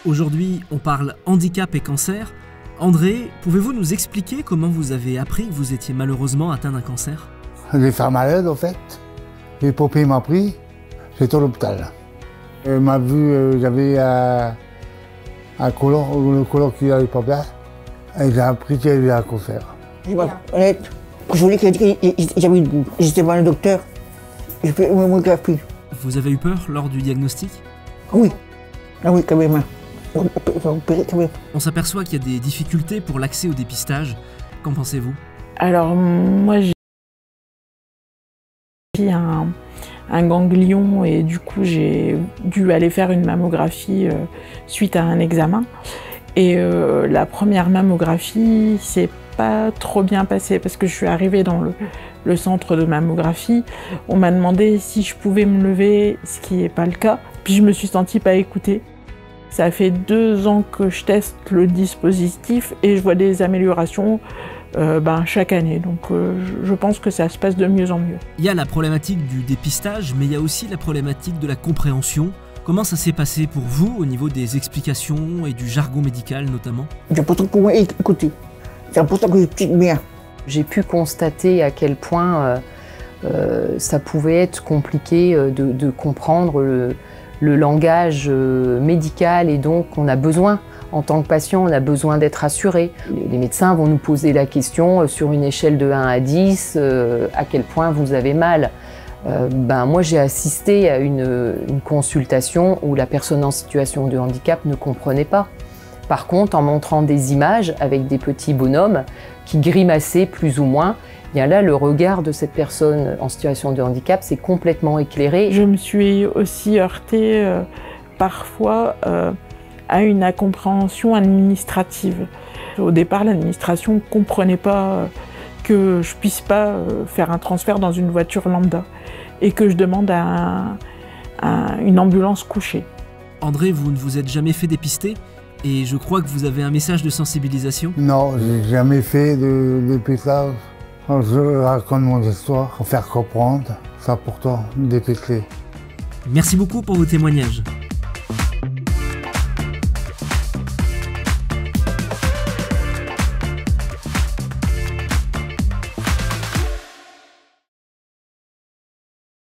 Aujourd'hui, on parle handicap et cancer. André, pouvez-vous nous expliquer comment vous avez appris que vous étiez malheureusement atteint d'un cancer? J'ai fait malade en fait. Les pompiers m'ont pris, j'étais à l'hôpital. Il m'a vu, j'avais un colon, le colon qui n'allait pas bien, et j'ai appris qu'il y avait un cancer. Je vais être honnête, je voulais qu'il j'étais voir le docteur, je fais mon café. Vous avez eu peur lors du diagnostic? Oui, ah oui, quand même. On s'aperçoit qu'il y a des difficultés pour l'accès au dépistage. Qu'en pensez-vous? Alors moi j'ai un ganglion et du coup j'ai dû aller faire une mammographie suite à un examen. Et la première mammographie s'est pas trop bien passée parce que je suis arrivée dans le centre de mammographie. On m'a demandé si je pouvais me lever, ce qui n'est pas le cas. Puis je me suis sentie pas écoutée. Ça fait 2 ans que je teste le dispositif et je vois des améliorations chaque année. Donc je pense que ça se passe de mieux en mieux. Il y a la problématique du dépistage, mais il y a aussi la problématique de la compréhension. Comment ça s'est passé pour vous au niveau des explications et du jargon médical notamment? J'ai pas trop écouté. C'est pour ça que j'explique bien. J'ai pu constater à quel point ça pouvait être compliqué de comprendre le langage médical, et donc on a besoin, en tant que patient, on a besoin d'être assuré. Les médecins vont nous poser la question sur une échelle de 1 à 10, à quel point vous avez mal. Moi j'ai assisté à une consultation où la personne en situation de handicap ne comprenait pas. Par contre, en montrant des images avec des petits bonhommes qui grimaçaient plus ou moins, bien là, le regard de cette personne en situation de handicap s'est complètement éclairé. Je me suis aussi heurtée parfois à une incompréhension administrative. Au départ, l'administration ne comprenait pas que je puisse pas faire un transfert dans une voiture lambda et que je demande une ambulance couchée. André, vous ne vous êtes jamais fait dépister? Et je crois que vous avez un message de sensibilisation? Non, j'ai jamais fait de dépistage. Je raconte mon histoire pour faire comprendre. C'est important de dépister. Merci beaucoup pour vos témoignages.